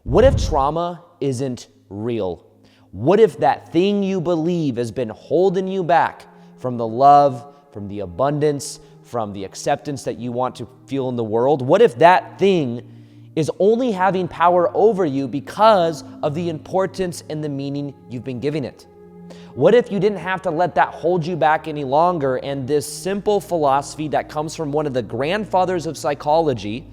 What if trauma isn't real? What if that thing you believe has been holding you back from the love, from the abundance, from the acceptance that you want to feel in the world? What if that thing is only having power over you because of the importance and the meaning you've been giving it? What if you didn't have to let that hold you back any longer, and this simple philosophy that comes from one of the grandfathers of psychology,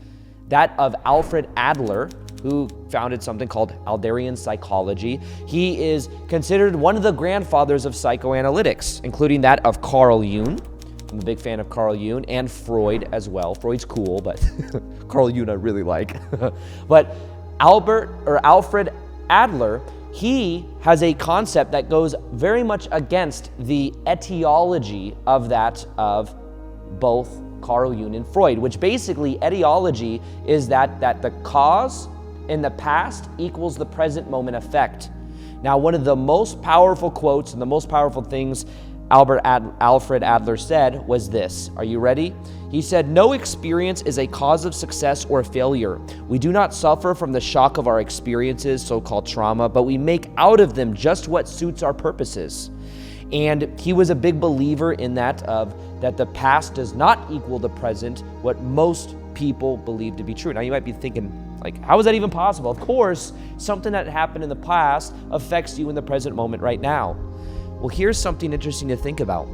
that of Alfred Adler, who founded something called Adlerian psychology. He is considered one of the grandfathers of psychoanalytics, including that of Carl Jung. I'm a big fan of Carl Jung, and Freud as well. Freud's cool, but Carl Jung I really like. But Alfred Adler, he has a concept that goes very much against the etiology of that of both Carl Jung and Freud, which basically etiology is that the cause in the past equals the present moment effect. Now, one of the most powerful quotes and the most powerful things Alfred Adler said was this. Are you ready? He said, "No experience is a cause of success or failure. We do not suffer from the shock of our experiences, so-called trauma, but we make out of them just what suits our purposes." And he was a big believer in that the past does not equal the present, what most people believe to be true. Now you might be thinking, like, how is that even possible? Of course, something that happened in the past affects you in the present moment right now. Well, here's something interesting to think about.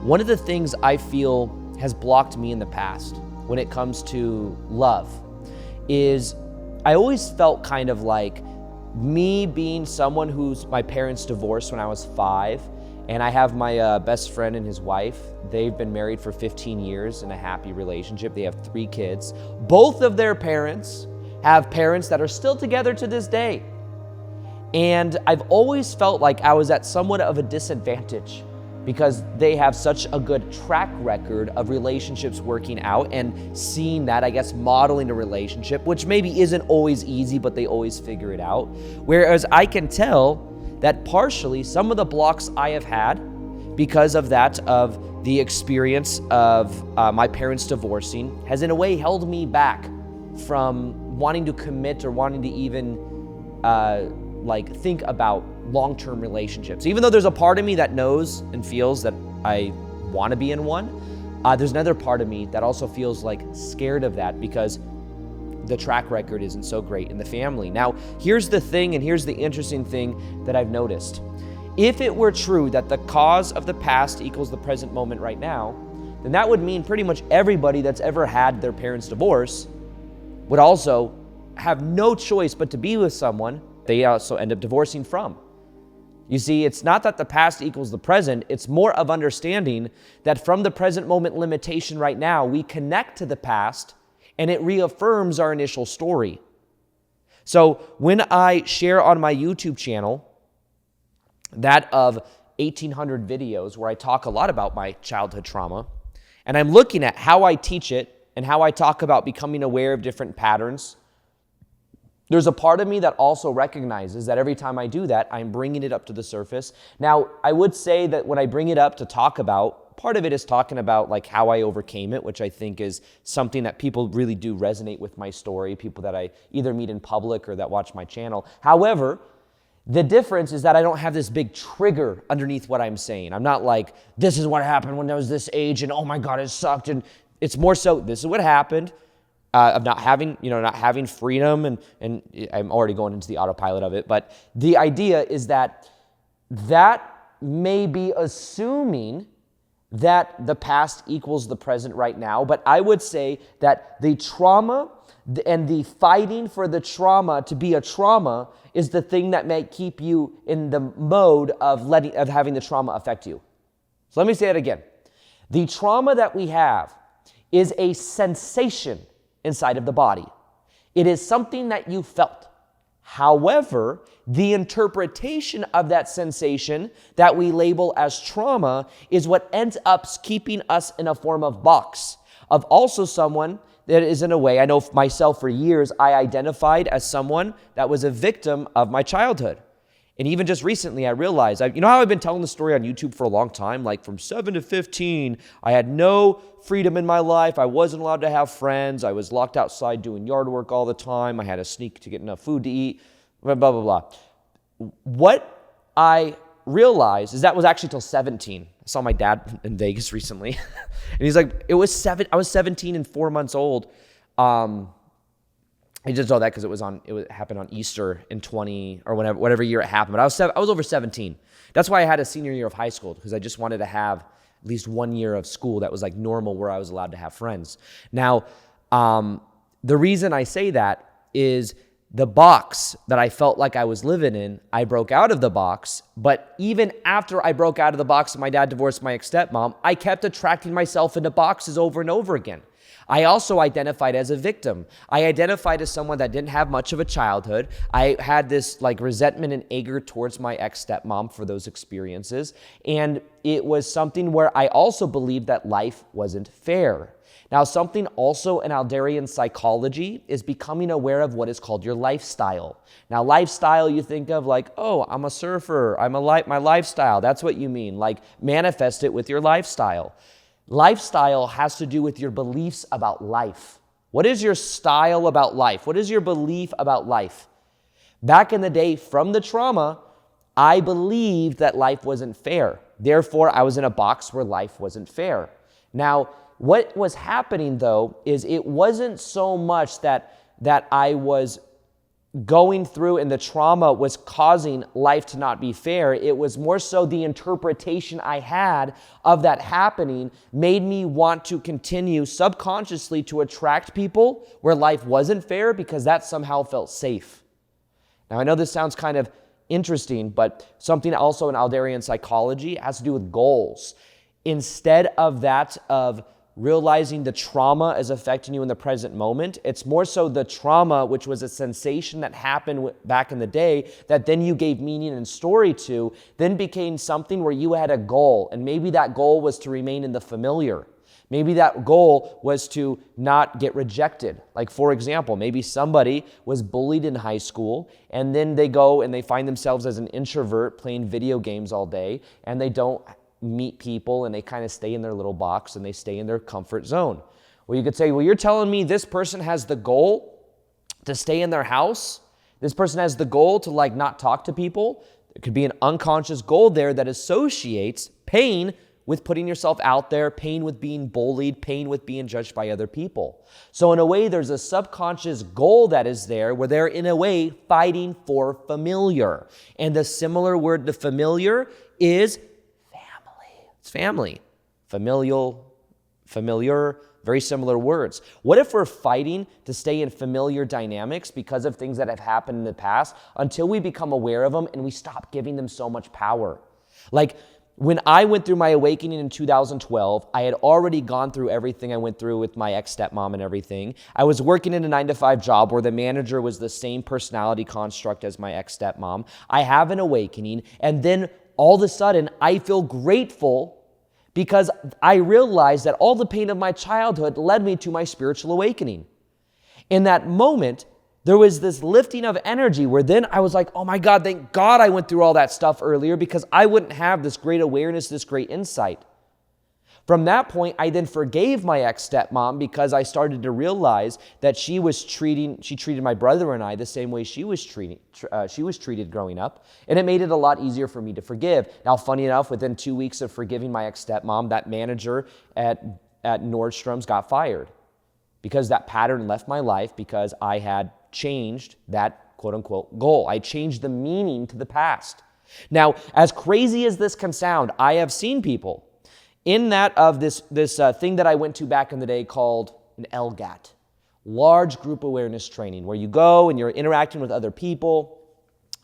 One of the things I feel has blocked me in the past when it comes to love is I always felt kind of like me being someone who's my parents divorced when I was 5, and I have my best friend and his wife. They've been married for 15 years in a happy relationship. They have 3 kids. Both of their parents have parents that are still together to this day. And I've always felt like I was at somewhat of a disadvantage because they have such a good track record of relationships working out and seeing that, I guess, modeling a relationship, which maybe isn't always easy, but they always figure it out. Whereas I can tell that partially some of the blocks I have had because of that, of the experience of my parents divorcing, has in a way held me back from wanting to commit or wanting to even think about long-term relationships. Even though there's a part of me that knows and feels that I want to be in one, there's another part of me that also feels like scared of that because the track record isn't so great in the family. Now, here's the thing, and here's the interesting thing that I've noticed. If it were true that the cause of the past equals the present moment right now, then that would mean pretty much everybody that's ever had their parents divorce would also have no choice but to be with someone they also end up divorcing from. You see, it's not that the past equals the present, it's more of understanding that from the present moment limitation right now, we connect to the past and it reaffirms our initial story. So when I share on my YouTube channel that of 1,800 videos where I talk a lot about my childhood trauma, and I'm looking at how I teach it and how I talk about becoming aware of different patterns, there's a part of me that also recognizes that every time I do that, I'm bringing it up to the surface. Now, I would say that when I bring it up to talk about, part of it is talking about like how I overcame it, which I think is something that people really do resonate with my story, people that I either meet in public or that watch my channel. However, the difference is that I don't have this big trigger underneath what I'm saying. I'm not like, this is what happened when I was this age and oh my God, it sucked. And it's more so, this is what happened. Of not having freedom, and I'm already going into the autopilot of it, but the idea is that may be assuming that the past equals the present right now, but I would say that the trauma and the fighting for the trauma to be a trauma is the thing that may keep you in the mode of having the trauma affect you. So let me say it again. The trauma that we have is a sensation inside of the body. It is something that you felt. However, the interpretation of that sensation that we label as trauma is what ends up keeping us in a form of box, of also someone that is in a way, I know myself for years, I identified as someone that was a victim of my childhood. And even just recently, I realized, you know how I've been telling the story on YouTube for a long time? Like from 7 to 15, I had no freedom in my life. I wasn't allowed to have friends. I was locked outside doing yard work all the time. I had to sneak to get enough food to eat, blah, blah, blah, blah. What I realized is that was actually till 17. I saw my dad in Vegas recently. And he's like, I was 17 and 4 months old. I just know that because it happened on Easter in 20 or whatever year it happened. But I was over 17. That's why I had a senior year of high school, because I just wanted to have at least 1 year of school that was like normal, where I was allowed to have friends. Now, the reason I say that is the box that I felt like I was living in, I broke out of the box. But even after I broke out of the box and my dad divorced my ex-stepmom, I kept attracting myself into boxes over and over again. I also identified as a victim. I identified as someone that didn't have much of a childhood. I had this like resentment and anger towards my ex-stepmom for those experiences. And it was something where I also believed that life wasn't fair. Now, something also in Adlerian psychology is becoming aware of what is called your lifestyle. Now, lifestyle, you think of like, oh, I'm a surfer, my lifestyle. That's what you mean. Like, manifest it with your lifestyle. Lifestyle has to do with your beliefs about life. What is your style about life? What is your belief about life? Back in the day, from the trauma, I believed that life wasn't fair. Therefore, I was in a box where life wasn't fair. Now, what was happening, though, is it wasn't so much that I was going through and the trauma was causing life to not be fair. It was more so the interpretation I had of that happening made me want to continue subconsciously to attract people where life wasn't fair, because that somehow felt safe. Now, I know this sounds kind of interesting, but something also in Adlerian psychology has to do with goals. Instead of that of realizing the trauma is affecting you in the present moment, it's more so the trauma, which was a sensation that happened back in the day that then you gave meaning and story to, then became something where you had a goal. And maybe that goal was to remain in the familiar. Maybe that goal was to not get rejected. Like, for example, maybe somebody was bullied in high school and then they go and they find themselves as an introvert playing video games all day, and they don't meet people and they kind of stay in their little box and they stay in their comfort zone. Well, you could say, well, you're telling me this person has the goal to stay in their house? This person has the goal to like not talk to people? There could be an unconscious goal there that associates pain with putting yourself out there, pain with being bullied, pain with being judged by other people. So in a way, there's a subconscious goal that is there where they're in a way fighting for familiar. And the similar word to familiar is it's family. Familial, familiar, very similar words. What if we're fighting to stay in familiar dynamics because of things that have happened in the past until we become aware of them and we stop giving them so much power? Like when I went through my awakening in 2012, I had already gone through everything I went through with my ex-stepmom and everything. I was working in a 9-to-5 job where the manager was the same personality construct as my ex-stepmom. I have an awakening, and then all of a sudden, I feel grateful because I realized that all the pain of my childhood led me to my spiritual awakening. In that moment, there was this lifting of energy where then I was like, oh my God, thank God I went through all that stuff earlier, because I wouldn't have this great awareness, this great insight. From that point, I then forgave my ex-stepmom because I started to realize that she treated my brother and I the same way she was treated growing up, and it made it a lot easier for me to forgive. Now, funny enough, within 2 weeks of forgiving my ex-stepmom, that manager at Nordstrom's got fired because that pattern left my life because I had changed that quote-unquote goal. I changed the meaning to the past. Now, as crazy as this can sound, I have seen people in that of this thing that I went to back in the day called an LGAT, large group awareness training, where you go and you're interacting with other people.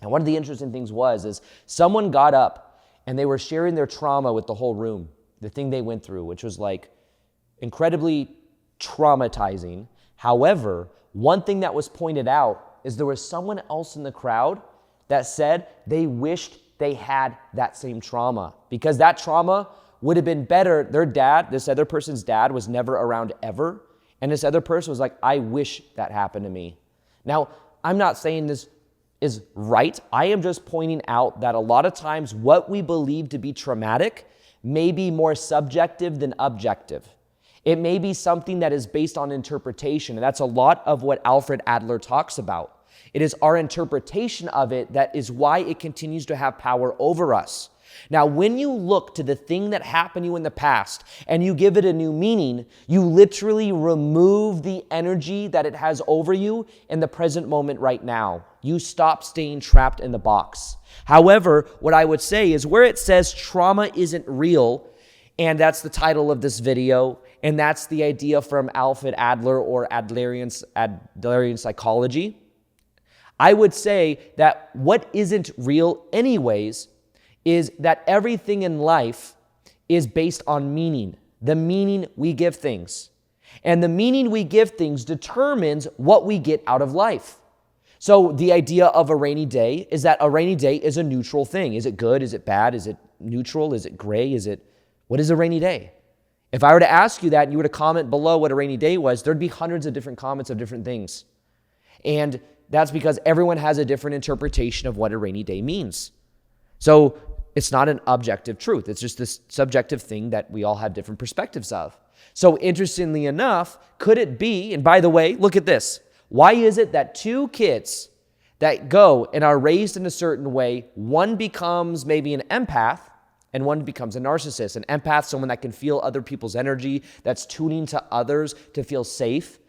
And one of the interesting things is someone got up and they were sharing their trauma with the whole room, the thing they went through, which was like incredibly traumatizing. However, one thing that was pointed out is there was someone else in the crowd that said they wished they had that same trauma, because that trauma would have been better. Their dad, this other person's dad, was never around ever. And this other person was like, I wish that happened to me. Now, I'm not saying this is right. I am just pointing out that a lot of times what we believe to be traumatic may be more subjective than objective. It may be something that is based on interpretation, and that's a lot of what Alfred Adler talks about. It is our interpretation of it that is why it continues to have power over us. Now, when you look to the thing that happened to you in the past and you give it a new meaning, you literally remove the energy that it has over you in the present moment right now. You stop staying trapped in the box. However, what I would say is where it says trauma isn't real, and that's the title of this video, and that's the idea from Alfred Adler or Adlerian psychology, I would say that what isn't real anyways is that everything in life is based on meaning, the meaning we give things. And the meaning we give things determines what we get out of life. So the idea of a rainy day is that a rainy day is a neutral thing. Is it good? Is it bad? Is it neutral? Is it gray? What is a rainy day? If I were to ask you that and you were to comment below what a rainy day was, there'd be hundreds of different comments of different things. And that's because everyone has a different interpretation of what a rainy day means. So it's not an objective truth. It's just this subjective thing that we all have different perspectives of. So interestingly enough, could it be, and by the way, look at this. Why is it that two kids that go and are raised in a certain way, one becomes maybe an empath and one becomes a narcissist? An empath, someone that can feel other people's energy, that's tuning to others to feel safe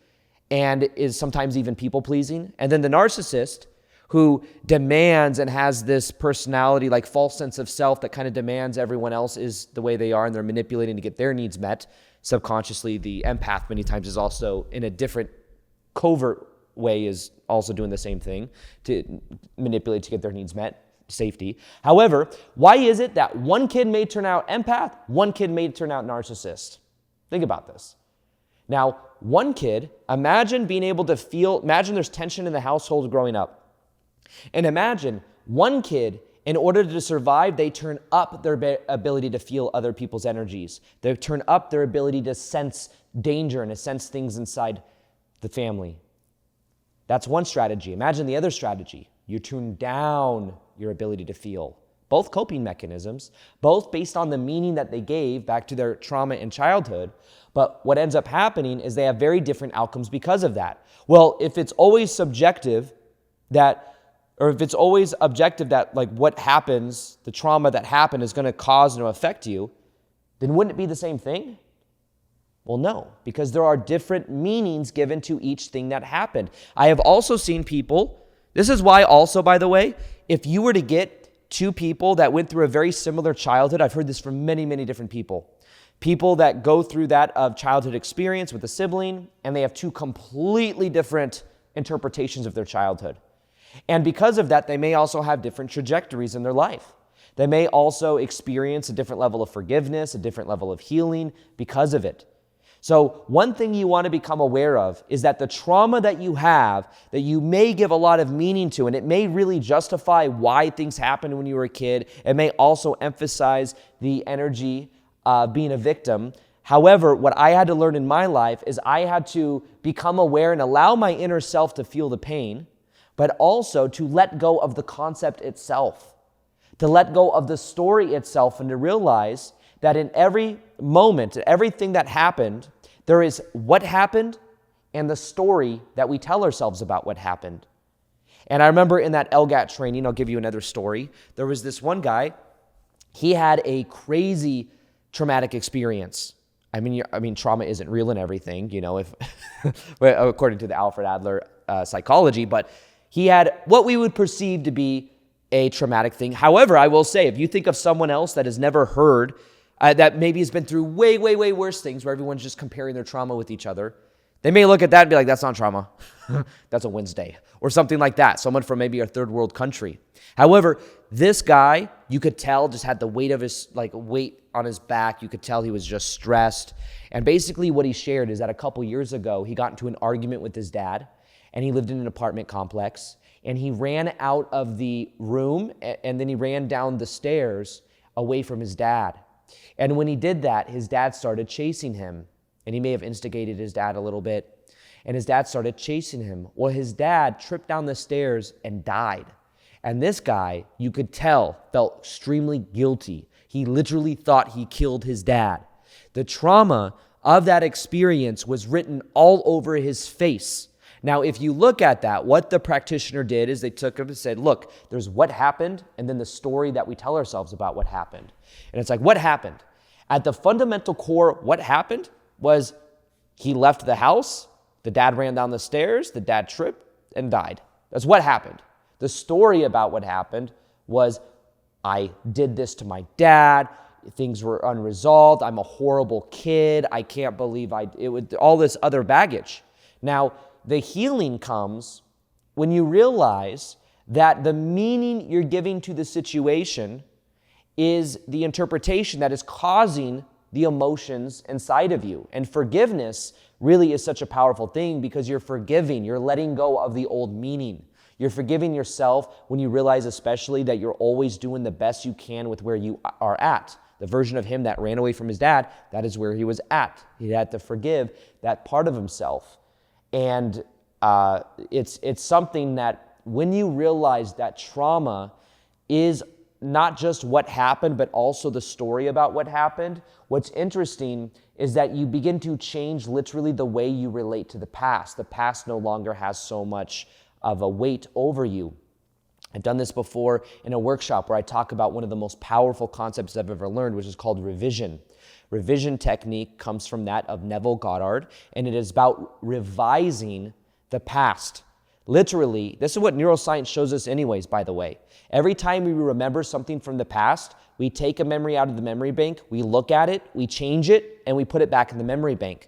and is sometimes even people-pleasing. And then the narcissist, who demands and has this personality, like false sense of self that kind of demands everyone else is the way they are and they're manipulating to get their needs met. Subconsciously, the empath many times is also in a different covert way is also doing the same thing to manipulate to get their needs met, safety. However, why is it that one kid may turn out empath, one kid may turn out narcissist? Think about this. Now, one kid, imagine being able to feel, imagine there's tension in the household growing up. And imagine one kid, in order to survive, they turn up their ability to feel other people's energies. They turn up their ability to sense danger and to sense things inside the family. That's one strategy. Imagine the other strategy. You tune down your ability to feel. Both coping mechanisms, both based on the meaning that they gave back to their trauma in childhood. But what ends up happening is they have very different outcomes because of that. Well, if it's always subjective or if it's always objective that like what happens, the trauma that happened is going to cause and affect you, then wouldn't it be the same thing? Well, no, because there are different meanings given to each thing that happened. I have also seen people, this is why also, by the way, if you were to get two people that went through a very similar childhood, I've heard this from many, many different people. People that go through that of childhood experience with a sibling, and they have two completely different interpretations of their childhood. And because of that, they may also have different trajectories in their life. They may also experience a different level of forgiveness, a different level of healing because of it. So one thing you want to become aware of is that the trauma that you have, that you may give a lot of meaning to, and it may really justify why things happened when you were a kid. It may also emphasize the energy of being a victim. However, what I had to learn in my life is I had to become aware and allow my inner self to feel the pain, but also to let go of the concept itself, to let go of the story itself, and to realize that in every moment, everything that happened, there is what happened and the story that we tell ourselves about what happened. And I remember in that LGAT training, I'll give you another story, there was this one guy, he had a crazy traumatic experience. I mean, trauma isn't real and everything, if according to the Alfred Adler psychology, but he had what we would perceive to be a traumatic thing. However, I will say, if you think of someone else that has never heard, that maybe has been through way, way, way worse things where everyone's just comparing their trauma with each other, they may look at that and be like, that's not trauma. That's a Wednesday or something like that. Someone from maybe a third world country. However, this guy, you could tell, just had the weight of his, weight on his back. You could tell he was just stressed. And basically what he shared is that a couple years ago, he got into an argument with his dad, and he lived in an apartment complex, and he ran out of the room, and then he ran down the stairs away from his dad. And when he did that, his dad started chasing him, and he may have instigated his dad a little bit, and his dad started chasing him. Well, his dad tripped down the stairs and died. And this guy, you could tell, felt extremely guilty. He literally thought he killed his dad. The trauma of that experience was written all over his face. Now, if you look at that, what the practitioner did is they took him and said, look, there's what happened and then the story that we tell ourselves about what happened. And it's like, what happened? At the fundamental core, what happened was he left the house, the dad ran down the stairs, the dad tripped and died. That's what happened. The story about what happened was, I did this to my dad, things were unresolved, I'm a horrible kid, I can't believe all this other baggage. Now, the healing comes when you realize that the meaning you're giving to the situation is the interpretation that is causing the emotions inside of you. And forgiveness really is such a powerful thing because you're forgiving, you're letting go of the old meaning. You're forgiving yourself when you realize especially that you're always doing the best you can with where you are at. The version of him that ran away from his dad, that is where he was at. He had to forgive that part of himself. And it's something that when you realize that trauma is not just what happened, but also the story about what happened, what's interesting is that you begin to change literally the way you relate to the past. The past no longer has so much of a weight over you. I've done this before in a workshop where I talk about one of the most powerful concepts I've ever learned, which is called revision. Revision technique comes from that of Neville Goddard, and it is about revising the past. Literally, this is what neuroscience shows us anyways, by the way. Every time we remember something from the past, we take a memory out of the memory bank, we look at it, we change it, and we put it back in the memory bank.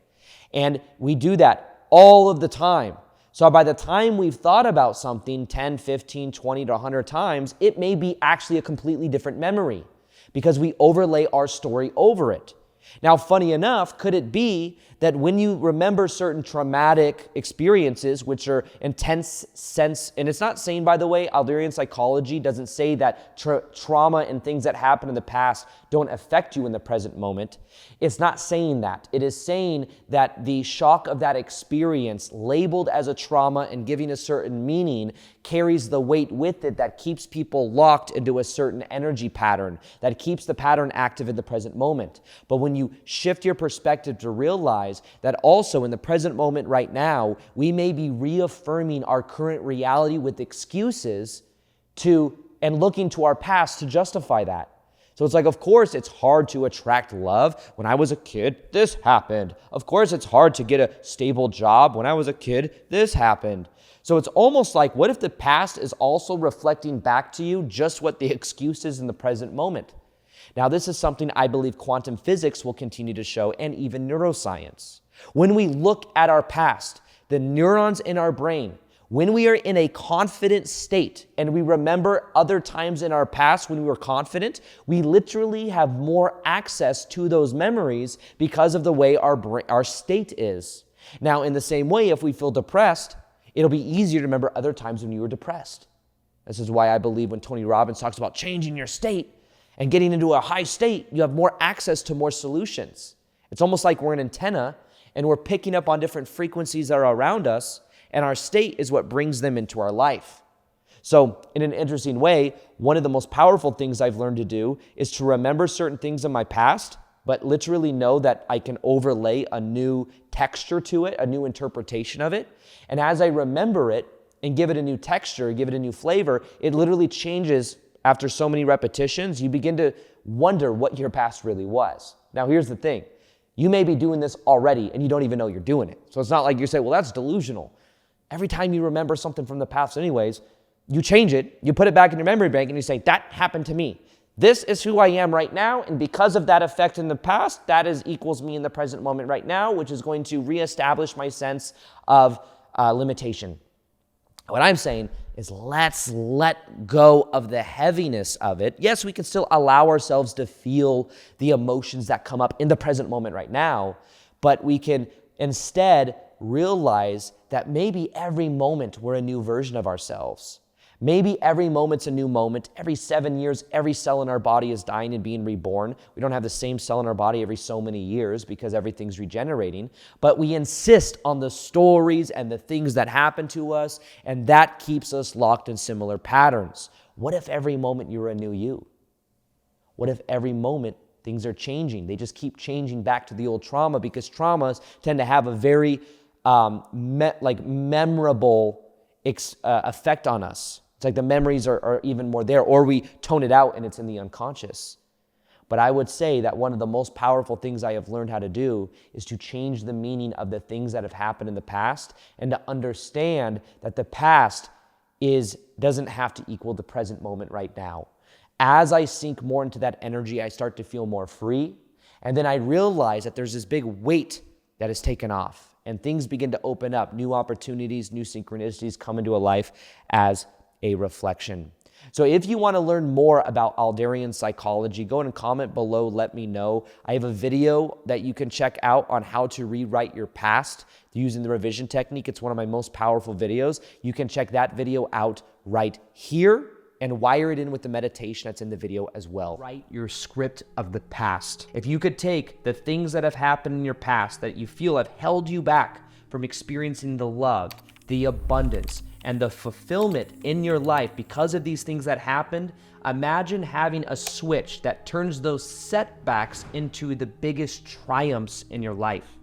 And we do that all of the time. So by the time we've thought about something 10, 15, 20 to 100 times, it may be actually a completely different memory because we overlay our story over it. Now, funny enough, could it be that when you remember certain traumatic experiences, which are intense sense, and it's not saying, by the way, Adlerian psychology doesn't say that trauma and things that happen in the past don't affect you in the present moment. It's not saying that. It is saying that the shock of that experience, labeled as a trauma and giving a certain meaning, carries the weight with it that keeps people locked into a certain energy pattern, that keeps the pattern active in the present moment. But when you shift your perspective to realize that also in the present moment right now, we may be reaffirming our current reality with excuses and looking to our past to justify that. So it's like, of course, it's hard to attract love. When I was a kid, this happened. Of course, it's hard to get a stable job. When I was a kid, this happened. So it's almost like, what if the past is also reflecting back to you just what the excuse is in the present moment? Now, this is something I believe quantum physics will continue to show, and even neuroscience. When we look at our past, the neurons in our brain, when we are in a confident state and we remember other times in our past when we were confident, we literally have more access to those memories because of the way our state is. Now, in the same way, if we feel depressed, it'll be easier to remember other times when you were depressed. This is why I believe when Tony Robbins talks about changing your state and getting into a high state, you have more access to more solutions. It's almost like we're an antenna and we're picking up on different frequencies that are around us, and our state is what brings them into our life. So in an interesting way, one of the most powerful things I've learned to do is to remember certain things in my past, but literally know that I can overlay a new texture to it, a new interpretation of it. And as I remember it and give it a new texture, give it a new flavor, it literally changes after so many repetitions. You begin to wonder what your past really was. Now, here's the thing. You may be doing this already and you don't even know you're doing it. So it's not like you say, well, that's delusional. Every time you remember something from the past anyways, you change it, you put it back in your memory bank and you say, that happened to me. This is who I am right now, and because of that effect in the past, that equals me in the present moment right now, which is going to reestablish my sense of limitation. What I'm saying is let's let go of the heaviness of it. Yes, we can still allow ourselves to feel the emotions that come up in the present moment right now, but we can instead realize that maybe every moment we're a new version of ourselves. Maybe every moment's a new moment. Every 7 years, every cell in our body is dying and being reborn. We don't have the same cell in our body every so many years because everything's regenerating. But we insist on the stories and the things that happen to us, and that keeps us locked in similar patterns. What if every moment you're a new you? What if every moment things are changing? They just keep changing back to the old trauma because traumas tend to have a very memorable effect on us. It's like the memories are even more there, or we tone it out and it's in the unconscious. But I would say that one of the most powerful things I have learned how to do is to change the meaning of the things that have happened in the past and to understand that the past doesn't have to equal the present moment right now. As I sink more into that energy, I start to feel more free. And then I realize that there's this big weight that is taken off and things begin to open up. New opportunities, new synchronicities come into a life as a reflection. So if you want to learn more about Adlerian psychology, go and comment below, let me know. I have a video that you can check out on how to rewrite your past using the revision technique. It's one of my most powerful videos. You can check that video out right here and wire it in with the meditation that's in the video as well. Write your script of the past. If you could take the things that have happened in your past that you feel have held you back from experiencing the love, the abundance, and the fulfillment in your life because of these things that happened, imagine having a switch that turns those setbacks into the biggest triumphs in your life.